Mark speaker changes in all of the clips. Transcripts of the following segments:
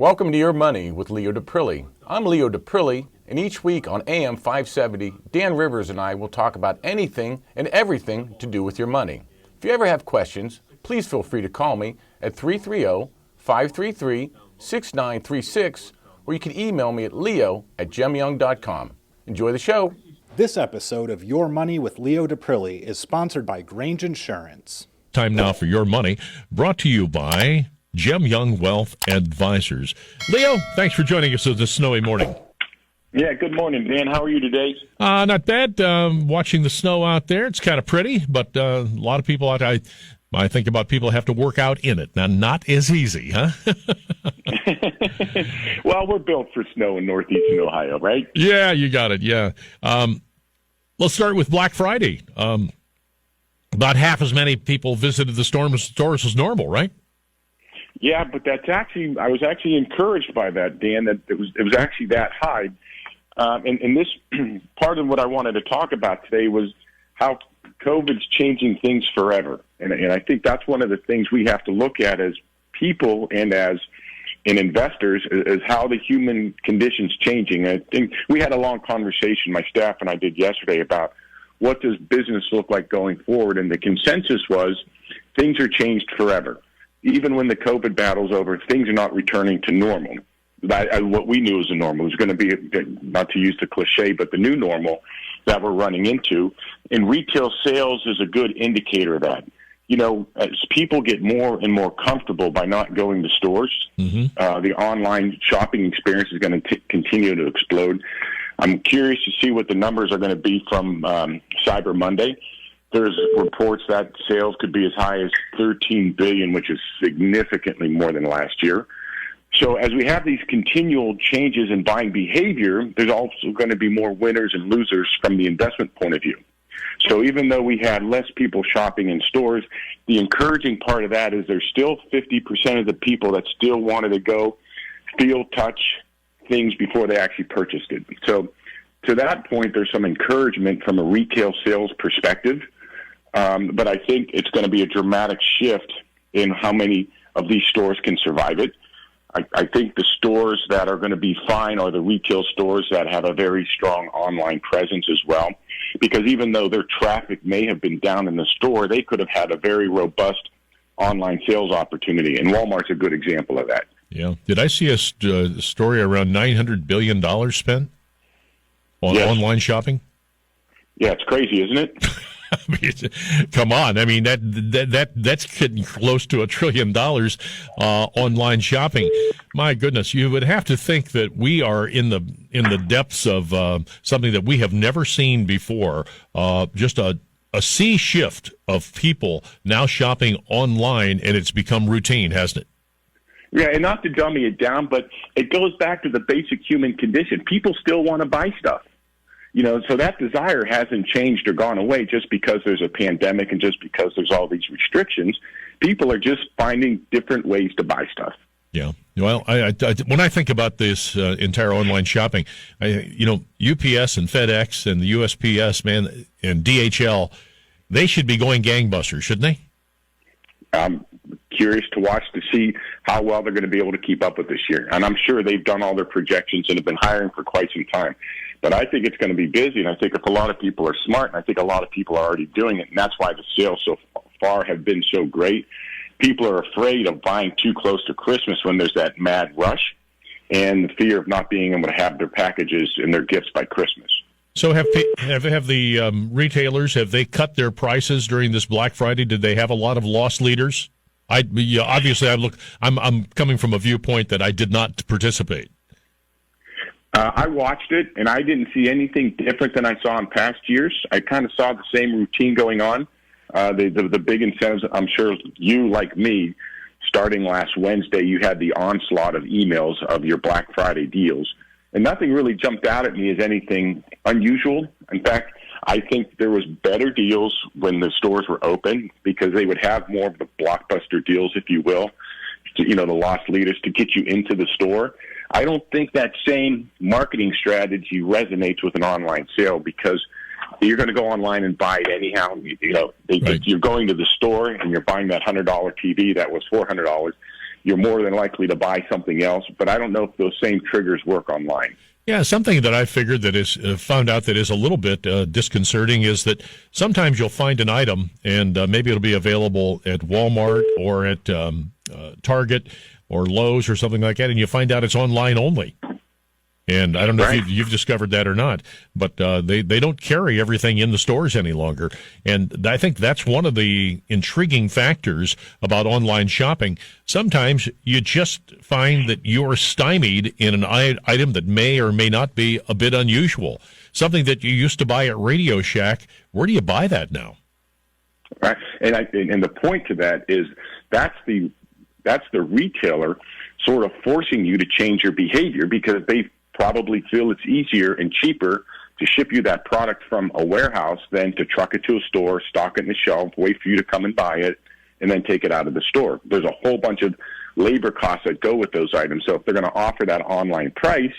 Speaker 1: Welcome to Your Money with Leo Daprile. I'm Leo Daprile, and each week on AM 570, Dan Rivers and I will talk about anything and everything to do with your money. If you ever have questions, please feel free to call me at 330-533-6936, or you can email me at leo@gemyoung.com. Enjoy the show.
Speaker 2: This episode of Your Money with Leo Daprile is sponsored by Grange Insurance.
Speaker 3: Time now for Your Money, brought to you by Gem Young Wealth Advisors. Leo, thanks for joining us this snowy morning.
Speaker 4: Yeah, good morning, Dan. How are you today?
Speaker 3: Not bad. Watching the snow out there. It's kind of pretty, but a lot of people out I think about people have to work out in it. Now, not as easy, huh?
Speaker 4: Well, we're built for snow in northeastern Ohio, right?
Speaker 3: Yeah, you got it, yeah. Let's start with Black Friday. About half as many people visited the stores as normal, right?
Speaker 4: Yeah, but I was actually encouraged by that, Dan, that it was actually that high. And this part of what I wanted to talk about today was how COVID's changing things forever. And I think that's one of the things we have to look at as people and as investors is how the human condition's changing. I think we had a long conversation, my staff and I did yesterday, about what does business look like going forward, and the consensus was things are changed forever. Even when the COVID battle's over, things are not returning to normal. What we knew as a normal was going to be, not to use the cliche, but the new normal that we're running into. And retail sales is a good indicator of that. You know, as people get more and more comfortable by not going to stores, the online shopping experience is going to continue to explode. I'm curious to see what the numbers are going to be from Cyber Monday. There's reports that sales could be as high as $13 billion, which is significantly more than last year. So as we have these continual changes in buying behavior, there's also going to be more winners and losers from the investment point of view. So even though we had less people shopping in stores, the encouraging part of that is there's still 50% of the people that still wanted to go feel, touch things before they actually purchased it. So to that point, there's some encouragement from a retail sales perspective. But I think it's going to be a dramatic shift in how many of these stores can survive it. I think the stores that are going to be fine are the retail stores that have a very strong online presence as well. Because even though their traffic may have been down in the store, they could have had a very robust online sales opportunity. And Walmart's a good example of that.
Speaker 3: Yeah. Did I see a story around $900 billion spent on online shopping? Yeah,
Speaker 4: it's crazy, isn't it?
Speaker 3: I mean, come on. I mean, that's getting close to $1 trillion online shopping. My goodness, you would have to think that we are in the depths of something that we have never seen before. Just a sea shift of people now shopping online, and it's become routine, hasn't it?
Speaker 4: Yeah, and not to dummy it down, but it goes back to the basic human condition. People still want to buy stuff. You know, so that desire hasn't changed or gone away just because there's a pandemic and just because there's all these restrictions. People are just finding different ways to buy stuff.
Speaker 3: Yeah. Well, I when I think about this entire online shopping, UPS and FedEx and the USPS, man, and DHL, they should be going gangbusters, shouldn't they?
Speaker 4: I'm curious to watch to see how well they're going to be able to keep up with this year. And I'm sure they've done all their projections and have been hiring for quite some time. But I think it's going to be busy, and I think if a lot of people are smart, and I think a lot of people are already doing it, and that's why the sales so far have been so great. People are afraid of buying too close to Christmas when there's that mad rush and the fear of not being able to have their packages and their gifts by Christmas.
Speaker 3: So have the retailers, have they cut their prices during this Black Friday? Did they have a lot of loss leaders? Obviously, I'm coming from a viewpoint that I did not participate.
Speaker 4: I watched it, and I didn't see anything different than I saw in past years. I kind of saw the same routine going on. The big incentives, I'm sure you, like me, starting last Wednesday, you had the onslaught of emails of your Black Friday deals. And nothing really jumped out at me as anything unusual. In fact, I think there was better deals when the stores were open because they would have more of the blockbuster deals, if you will, the loss leaders to get you into the store. I don't think that same marketing strategy resonates with an online sale because you're going to go online and buy it anyhow. You're going to the store and you're buying that $100 TV that was $400. you're more than likely to buy something else. But I don't know if those same triggers work online.
Speaker 3: Yeah, something that I figured that is found out that is a little bit disconcerting is that sometimes you'll find an item and maybe it'll be available at Walmart or at Target or Lowe's or something like that, and you find out it's online only. And I don't know if you've discovered that or not, but they don't carry everything in the stores any longer. And I think that's one of the intriguing factors about online shopping. Sometimes you just find that you're stymied in an item that may or may not be a bit unusual. Something that you used to buy at Radio Shack, where do you buy that now?
Speaker 4: Right. And the point to that is that's the retailer sort of forcing you to change your behavior because they probably feel it's easier and cheaper to ship you that product from a warehouse than to truck it to a store, stock it in the shelf, wait for you to come and buy it, and then take it out of the store. There's a whole bunch of labor costs that go with those items. So if they're going to offer that online price,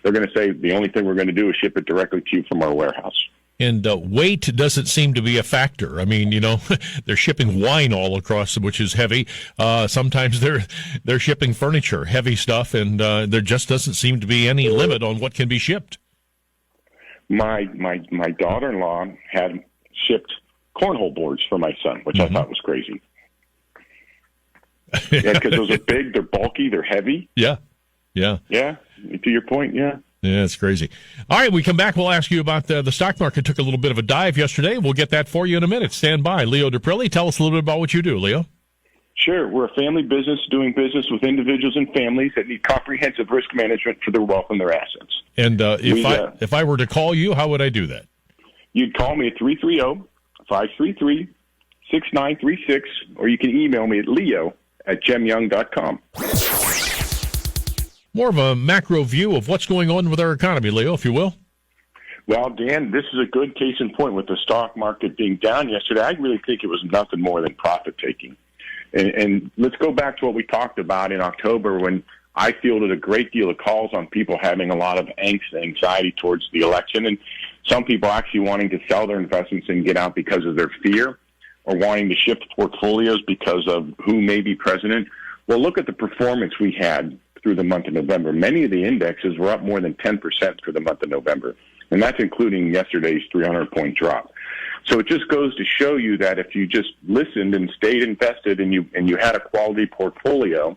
Speaker 4: they're going to say the only thing we're going to do is ship it directly to you from our warehouse.
Speaker 3: And weight doesn't seem to be a factor. I mean, they're shipping wine all across, which is heavy. Sometimes they're shipping furniture, heavy stuff, and there just doesn't seem to be any limit on what can be shipped.
Speaker 4: My daughter-in-law had shipped cornhole boards for my son, which I thought was crazy. Yeah, because those are big, they're bulky, they're heavy.
Speaker 3: Yeah.
Speaker 4: Yeah, to your point, yeah.
Speaker 3: Yeah, it's crazy. All right, we come back. We'll ask you about the stock market. Took a little bit of a dive yesterday. We'll get that for you in a minute. Stand by. Leo Daprile, tell us a little bit about what you do, Leo.
Speaker 4: Sure. We're a family business doing business with individuals and families that need comprehensive risk management for their wealth and their assets.
Speaker 3: And if I were to call you, how would I do that?
Speaker 4: You'd call me at 330-533-6936, or you can email me at leo@gemyoung.com.
Speaker 3: More of a macro view of what's going on with our economy, Leo, if you will.
Speaker 4: Well, Dan, this is a good case in point with the stock market being down yesterday. I really think it was nothing more than profit-taking. And let's go back to what we talked about in October when I fielded a great deal of calls on people having a lot of angst and anxiety towards the election, and some people actually wanting to sell their investments and get out because of their fear or wanting to shift portfolios because of who may be president. Well, look at the performance we had through the month of November. Many of the indexes were up more than 10% for the month of November, and that's including yesterday's 300-point drop. So it just goes to show you that if you just listened and stayed invested and you had a quality portfolio,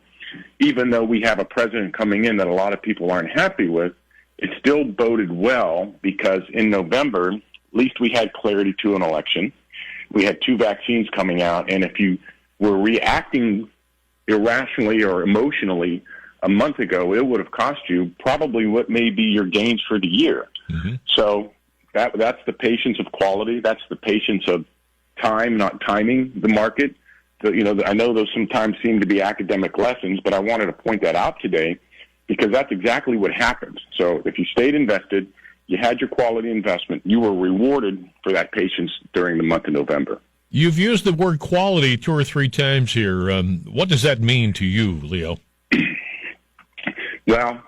Speaker 4: even though we have a president coming in that a lot of people aren't happy with, it still boded well because in November, at least we had clarity to an election. We had 2 vaccines coming out, and if you were reacting irrationally or emotionally a month ago, it would have cost you probably what may be your gains for the year. Mm-hmm. So that's the patience of quality. That's the patience of time, not timing the market. I know those sometimes seem to be academic lessons, but I wanted to point that out today because that's exactly what happened. So if you stayed invested, you had your quality investment, you were rewarded for that patience during the month of November.
Speaker 3: You've used the word quality 2 or 3 times here. What does that mean to you, Leo?
Speaker 4: Well,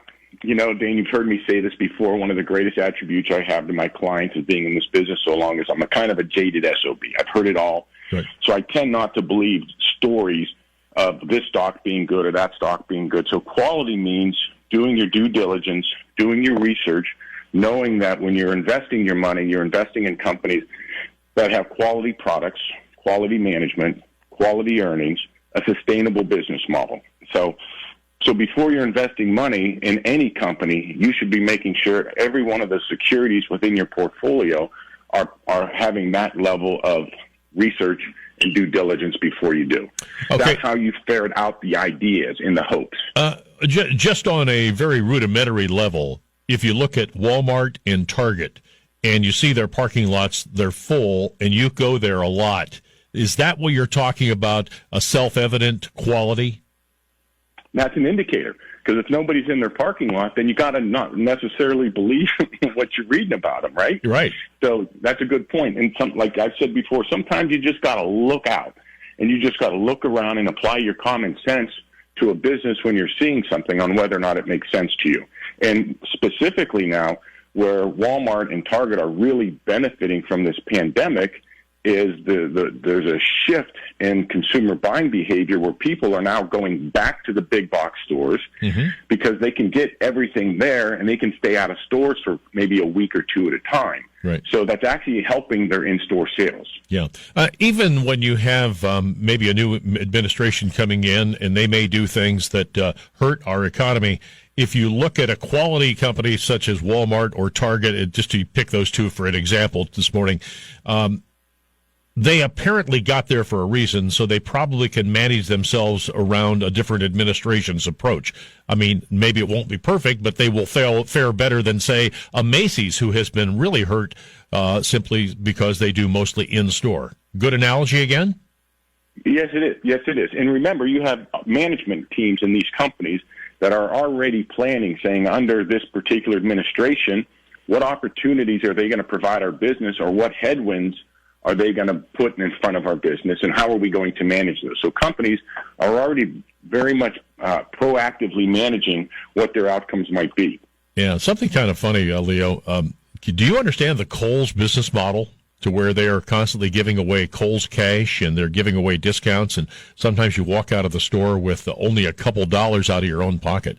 Speaker 4: Dan, you've heard me say this before. One of the greatest attributes I have to my clients is being in this business so long is I'm a kind of a jaded SOB. I've heard it all. Right. So I tend not to believe stories of this stock being good or that stock being good. So quality means doing your due diligence, doing your research, knowing that when you're investing your money, you're investing in companies that have quality products, quality management, quality earnings, a sustainable business model. So before you're investing money in any company, you should be making sure every one of the securities within your portfolio are having that level of research and due diligence before you do. Okay. That's how you ferret out the ideas in the hopes.
Speaker 3: Just on a very rudimentary level, if you look at Walmart and Target and you see their parking lots, they're full, and you go there a lot, is that what you're talking about, a self-evident quality?
Speaker 4: That's an indicator, because if nobody's in their parking lot, then you got to not necessarily believe what you're reading about them, right?
Speaker 3: Right.
Speaker 4: So that's a good point. And like I've said before, sometimes you just got to look out, and you just got to look around and apply your common sense to a business when you're seeing something on whether or not it makes sense to you. And specifically now, where Walmart and Target are really benefiting from this pandemic is there's a shift in consumer buying behavior where people are now going back to the big box stores because they can get everything there and they can stay out of stores for maybe a week or two at a time.
Speaker 3: Right.
Speaker 4: So that's actually helping their in-store sales.
Speaker 3: Yeah. Even when you have maybe a new administration coming in and they may do things that hurt our economy, if you look at a quality company such as Walmart or Target, just to pick those two for an example this morning, they apparently got there for a reason, so they probably can manage themselves around a different administration's approach. I mean, maybe it won't be perfect, but they will fare better than, say, a Macy's, who has been really hurt simply because they do mostly in-store. Good analogy again?
Speaker 4: Yes, it is. Yes, it is. And remember, you have management teams in these companies that are already planning, saying under this particular administration, what opportunities are they going to provide our business, or what headwinds are they going to put in front of our business, and how are we going to manage those? So companies are already very much proactively managing what their outcomes might be.
Speaker 3: Yeah, something kind of funny, Leo. Do you understand the Kohl's business model, to where they are constantly giving away Kohl's cash and they're giving away discounts, and sometimes you walk out of the store with only a couple dollars out of your own pocket?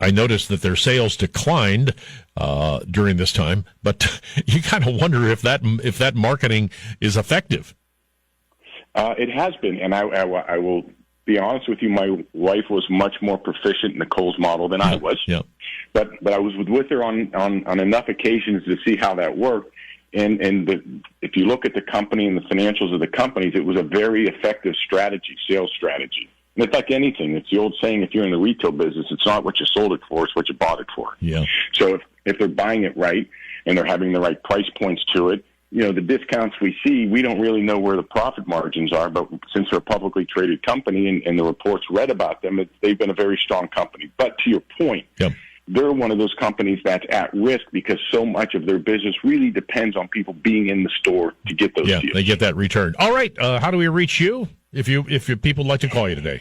Speaker 3: I noticed that their sales declined during this time, but you kind of wonder if that marketing is effective.
Speaker 4: It has been, and I will be honest with you. My wife was much more proficient in the Kohl's model than I was.
Speaker 3: Yeah.
Speaker 4: But I was with her on enough occasions to see how that worked. And if you look at the company and the financials of the companies, it was a very effective strategy, sales strategy. And it's like anything. It's the old saying, if you're in the retail business, it's not what you sold it for, it's what you bought it for.
Speaker 3: Yeah.
Speaker 4: So if they're buying it right and they're having the right price points to it, you know, the discounts we see, we don't really know where the profit margins are, but since they're a publicly traded company and the reports read about them, they've been a very strong company. But to your point,
Speaker 3: yep,
Speaker 4: they're one of those companies that's at risk because so much of their business really depends on people being in the store to get those deals.
Speaker 3: Yeah, they get that return. All right, how do we reach you if people would like to call you today?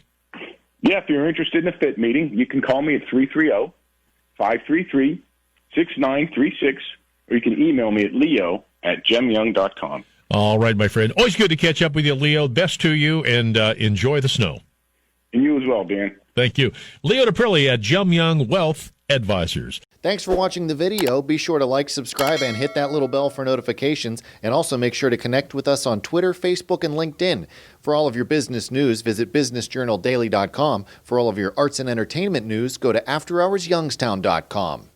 Speaker 4: Yeah, if you're interested in a fit meeting, you can call me at 330-533-6936, or you can email me at leo@gemyoung.com.
Speaker 3: All right, my friend. Always good to catch up with you, Leo. Best to you, and enjoy the snow.
Speaker 4: And you as well, Dan.
Speaker 3: Thank you. Leo Daprile at Gem Young Wealth Advisors.
Speaker 5: Thanks for watching the video. Be sure to like, subscribe, and hit that little bell for notifications. And also make sure to connect with us on Twitter, Facebook, and LinkedIn. For all of your business news, visit businessjournaldaily.com. For all of your arts and entertainment news, go to afterhoursyoungstown.com.